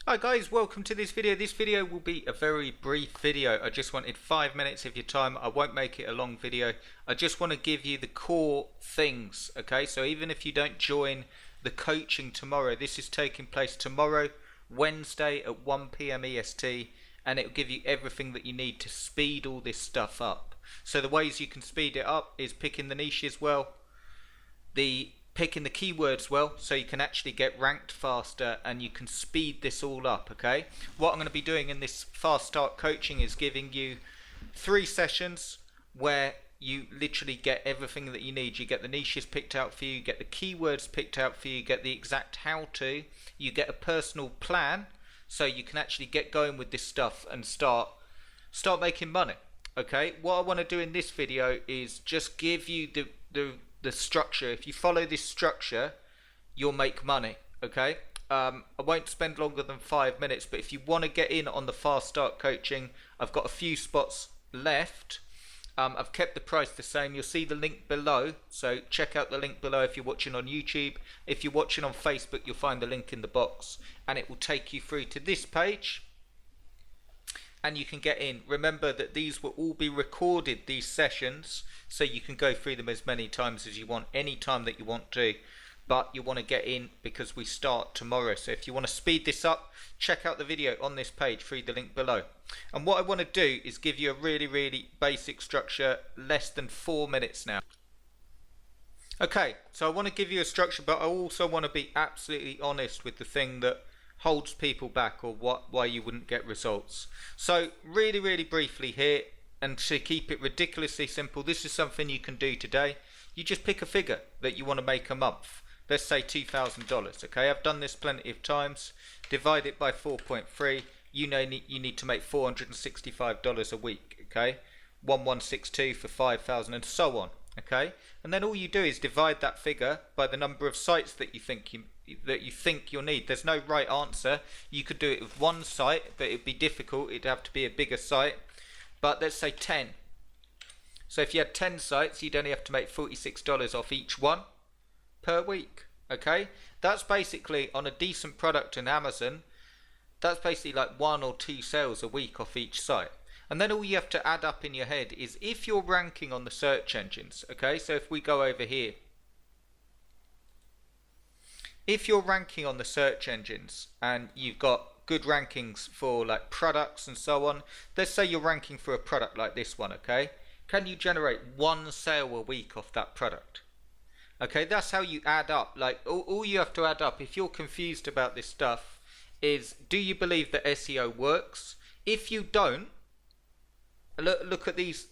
Hi guys, welcome to this video. This video will be a very brief video. I just wanted 5 minutes of your time. I won't make it a long video. I just want to give you the core things, okay? So even if you don't join the coaching tomorrow, this is taking place tomorrow, Wednesday at 1 PM EST, and it will give you everything that you need to speed all this stuff up. So the ways you can speed it up is picking the niches well, picking the keywords well, so you can actually get ranked faster and you can speed this all up, okay? What I'm going to be doing in this fast start coaching is giving you 3 sessions where you literally get everything that you need. You get the niches picked out for you, you get the keywords picked out for you, you get the exact how to, you get a personal plan so you can actually get going with this stuff and start making money, okay? What I want to do in this video is just give you the structure. If you follow this structure, you'll make money, okay? I won't spend longer than 5 minutes, but if you want to get in on the fast start coaching, I've got a few spots left. I've kept the price the same. You'll see the link below, so check out the link below if you're watching on YouTube. If you're watching on Facebook, you'll find the link in the box and it will take you through to this page and you can get in. Remember that these will all be recorded, these sessions, so you can go through them as many times as you want, any time that you want to, but you want to get in because we start tomorrow. So if you want to speed this up, check out the video on this page through the link below. And what I want to do is give you a really basic structure, less than 4 minutes now. Okay, so I want to give you a structure, but I also want to be absolutely honest with the thing that holds people back, or why you wouldn't get results. So really briefly here, and to keep it ridiculously simple, this is something you can do today. You just pick a figure that you want to make a month. Let's say $2,000, okay? I've done this plenty of times. Divide it by 4.3. You know you need to make $465 a week, okay? 1162 for 5,000 and so on, okay? And then all you do is divide that figure by the number of sites that you think you'll need. There's no right answer. You could do it with one site, but it'd be difficult. It'd have to be a bigger site. But let's say 10. So if you had 10 sites, you'd only have to make $46 off each one per week, okay? That's basically, on a decent product in Amazon, that's basically like 1 or 2 sales a week off each site. And then all you have to add up in your head is if you're ranking on the search engines, okay? So if we go over here, if you're ranking on the search engines and you've got good rankings for like products and so on, let's say you're ranking for a product like this one, okay? Can you generate 1 sale a week off that product? Okay, that's how you add up. Like all you have to add up, if you're confused about this stuff, is do you believe that SEO works? If you don't, look at these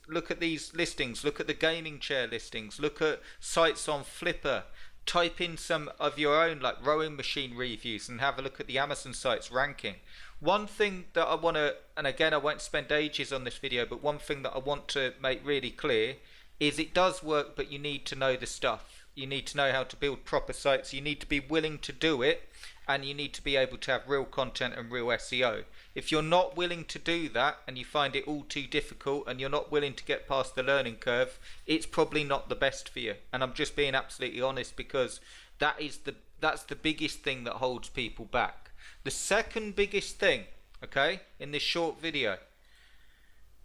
listings, look at the gaming chair listings, look at sites on Flipper. Type in some of your own like rowing machine reviews and have a look at the Amazon sites ranking. One thing that I want to, and again I won't spend ages on this video, but one thing that I want to make really clear is it does work, but you need to know the stuff. You need to know how to build proper sites. You need to be willing to do it, and you need to be able to have real content and real SEO. If you're not willing to do that and you find it all too difficult and you're not willing to get past the learning curve, it's probably not the best for you. And I'm just being absolutely honest, because that's the biggest thing that holds people back. The second biggest thing, okay, in this short video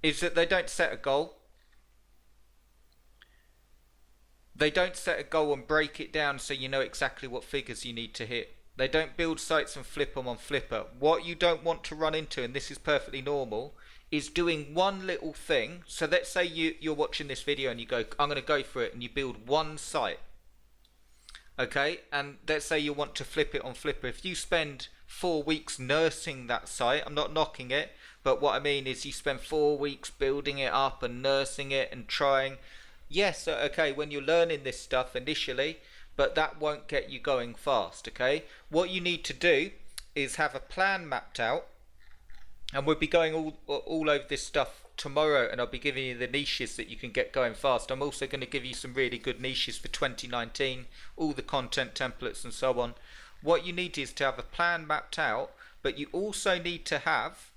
is that they don't set a goal. They don't set a goal and break it down so you know exactly what figures you need to hit. They don't build sites and flip them on Flipper. What you don't want to run into, and this is perfectly normal, is doing one little thing. So let's say you're watching this video and you go, I'm going to go for it, and you build one site. Okay, and let's say you want to flip it on Flipper. If you spend 4 weeks nursing that site, I'm not knocking it, but what I mean is you spend 4 weeks building it up and nursing it and trying. Yes, okay, when you're learning this stuff initially, but that won't get you going fast, okay? What you need to do is have a plan mapped out, and we'll be going all over this stuff tomorrow, and I'll be giving you the niches that you can get going fast. I'm also going to give you some really good niches for 2019, all the content templates and so on. What you need is to have a plan mapped out, but you also need to have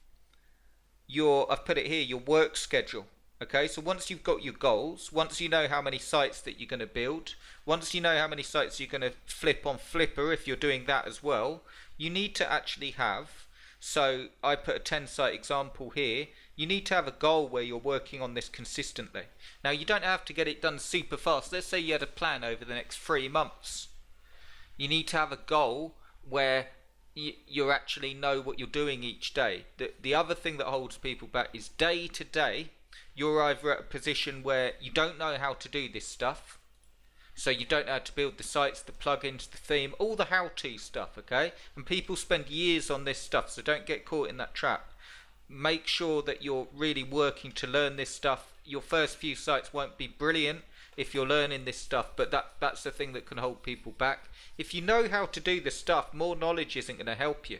I've put it here, your work schedule. Okay, so once you've got your goals, once you know how many sites that you're going to build, once you know how many sites you're going to flip on Flipper if you're doing that as well, you need to actually have So I put a 10 site example here. You need to have a goal where you're working on this consistently. Now you don't have to get it done super fast. Let's say you had a plan over the next 3 months. You need to have a goal where you actually know what you're doing each day. The other thing that holds people back is day to day, you're either at a position where you don't know how to do this stuff. So you don't know how to build the sites, the plugins, the theme, all the how-to stuff, okay? And people spend years on this stuff, so don't get caught in that trap. Make sure that you're really working to learn this stuff. Your first few sites won't be brilliant if you're learning this stuff, but that's the thing that can hold people back. If you know how to do the stuff, more knowledge isn't going to help you.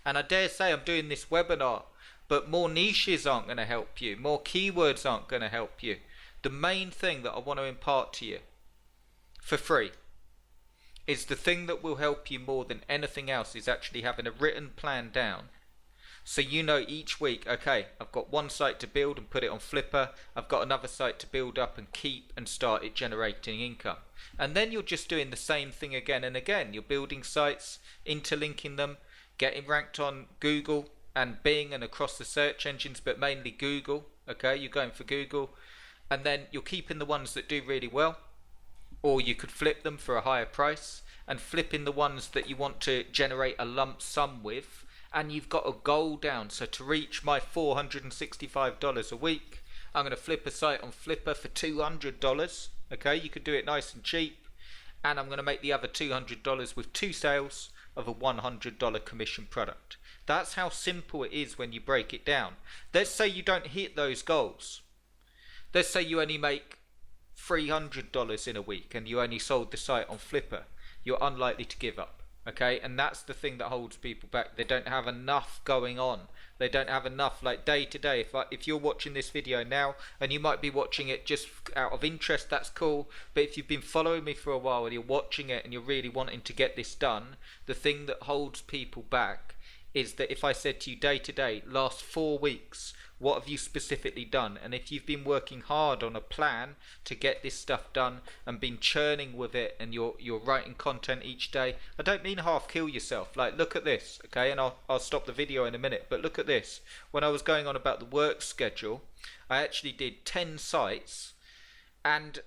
And I dare say I'm doing this webinar, but more niches aren't going to help you. More keywords aren't going to help you. The main thing that I want to impart to you for free is the thing that will help you more than anything else is actually having a written plan down. So you know each week, okay, I've got one site to build and put it on Flipper. I've got another site to build up and keep and start it generating income. And then you're just doing the same thing again and again. You're building sites, interlinking them, getting ranked on Google and Bing and across the search engines, but mainly Google. Okay, you're going for Google. And then you're keeping the ones that do really well. Or you could flip them for a higher price and flipping the ones that you want to generate a lump sum with, and you've got a goal down. So to reach my $465 a week, I'm going to flip a site on Flipper for $200. Okay, you could do it nice and cheap, and I'm going to make the other $200 with 2 sales of a $100 commission product. That's how simple it is when you break it down. Let's say you don't hit those goals. Let's say you only make $300 in a week and you only sold the site on Flipper. You're unlikely to give up. Okay, and that's the thing that holds people back. They don't have enough going on. They don't have enough, like day to day. If you're watching this video now, and you might be watching it just out of interest, that's cool. But if you've been following me for a while and you're watching it and you're really wanting to get this done, the thing that holds people back is that if I said to you day to day, last 4 weeks, what have you specifically done? And if you've been working hard on a plan to get this stuff done and been churning with it, and you're writing content each day, I don't mean half kill yourself. Like, look at this, okay? And I'll stop the video in a minute, but look at this. When I was going on about the work schedule, I actually did 10 sites and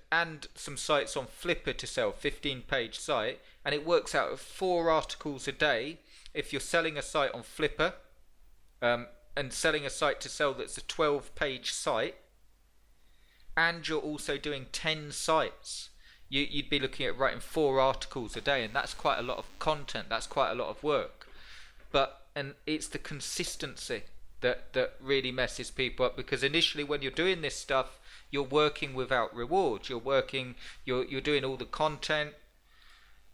some sites on Flipper to sell, 15-page site, and it works out at 4 articles a day. If you're selling a site on Flipper, and selling a site to sell that's a 12-page site, and you're also doing 10 sites, you'd be looking at writing 4 articles a day, and that's quite a lot of content. That's quite a lot of work. And it's the consistency that really messes people up, because initially when you're doing this stuff, you're working without reward. You're doing all the content,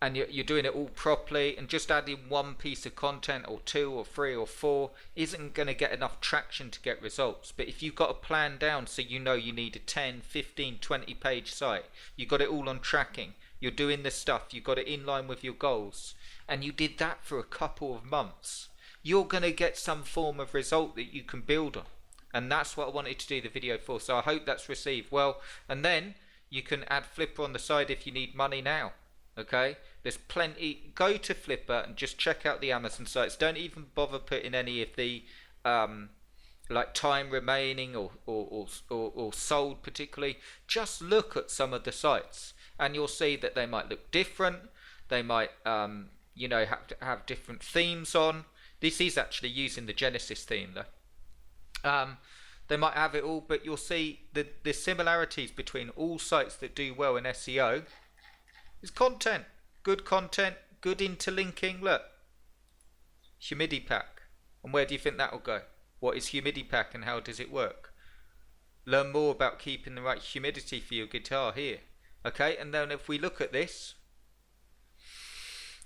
and you're doing it all properly, and just adding 1 piece of content or 2 or 3 or 4 isn't going to get enough traction to get results. But if you've got a plan down, so you know you need a 10, 15, 20 page site, you got it all on tracking, you're doing this stuff, you got it in line with your goals, and you did that for a couple of months, you're going to get some form of result that you can build on. And that's what I wanted to do the video for. So I hope that's received well. And then you can add Flipper on the side if you need money now. Okay, there's plenty. Go to Flipper and just check out the Amazon sites. Don't even bother putting any of the like time remaining or sold particularly. Just look at some of the sites and you'll see that they might look different. They might you know, have different themes on. This is actually using the Genesis theme though. They might have it all, but you'll see the similarities between all sites that do well in SEO is content, good interlinking. Look, Humidipack, and where do you think that will go? What is Humidipack and how does it work? Learn more about keeping the right humidity for your guitar here. Okay, and then if we look at this,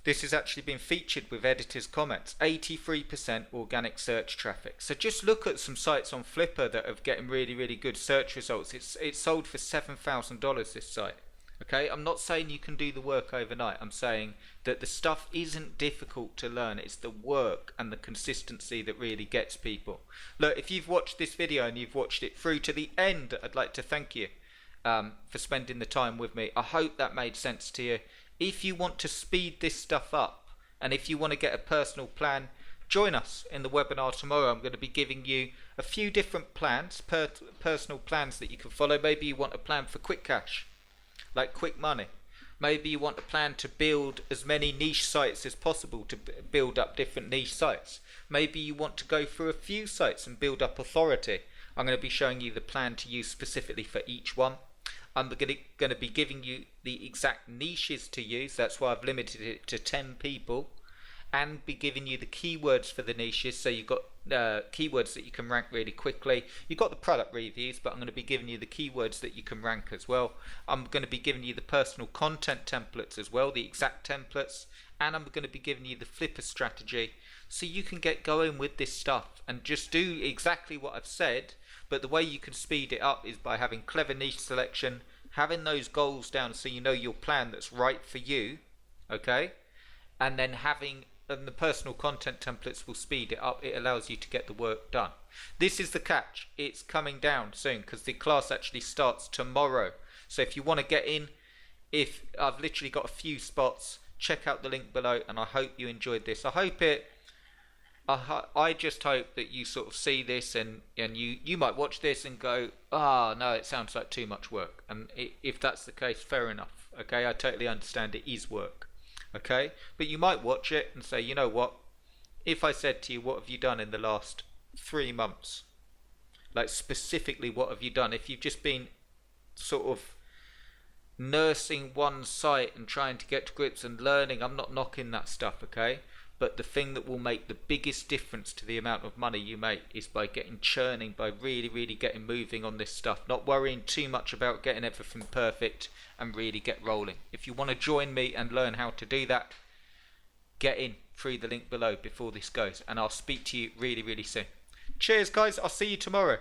this has actually been featured with editors' comments. 83% organic search traffic. So just look at some sites on Flipper that are getting really good search results. It's sold for $7,000, this site. Okay, I'm not saying you can do the work overnight. I'm saying that the stuff isn't difficult to learn. It's the work and the consistency that really gets people. Look, if you've watched this video and you've watched it through to the end, I'd like to thank you for spending the time with me. I hope that made sense to you. If you want to speed this stuff up, and if you want to get a personal plan, join us in the webinar tomorrow. I'm going to be giving you a few different plans, personal plans that you can follow. Maybe you want a plan for quick cash, like quick money. Maybe you want a plan to build as many niche sites as possible, to build up different niche sites. Maybe you want to go through a few sites and build up authority. I'm going to be showing you the plan to use specifically for each one. I'm going to be giving you the exact niches to use. That's why I've limited it to 10 people. And be giving you the keywords for the niches, so you've got keywords that you can rank really quickly. You've got the product reviews, but I'm going to be giving you the keywords that you can rank as well. I'm going to be giving you the personal content templates as well, the exact templates, and I'm going to be giving you the flipper strategy, so you can get going with this stuff and just do exactly what I've said. But the way you can speed it up is by having clever niche selection, having those goals down so you know your plan that's right for you, okay, and then having the personal content templates will speed it up. It allows you to get the work done. This is the catch. It's coming down soon because the class actually starts tomorrow. So if you want to get in, if I've literally got a few spots, check out the link below, and I hope you enjoyed this. I just hope that you sort of see this and you might watch this and go, no, it sounds like too much work. And if that's the case, fair enough. Okay, I totally understand it is work. Okay, but you might watch it and say, you know what, if I said to you, what have you done in the last 3 months, like specifically what have you done, if you've just been sort of nursing one site and trying to get to grips and learning, I'm not knocking that stuff, okay, but the thing that will make the biggest difference to the amount of money you make is by getting churning, by really getting moving on this stuff, not worrying too much about getting everything perfect, and really get rolling. If you want to join me and learn how to do that, get in through the link below before this goes, and I'll speak to you really soon. Cheers guys, I'll see you tomorrow.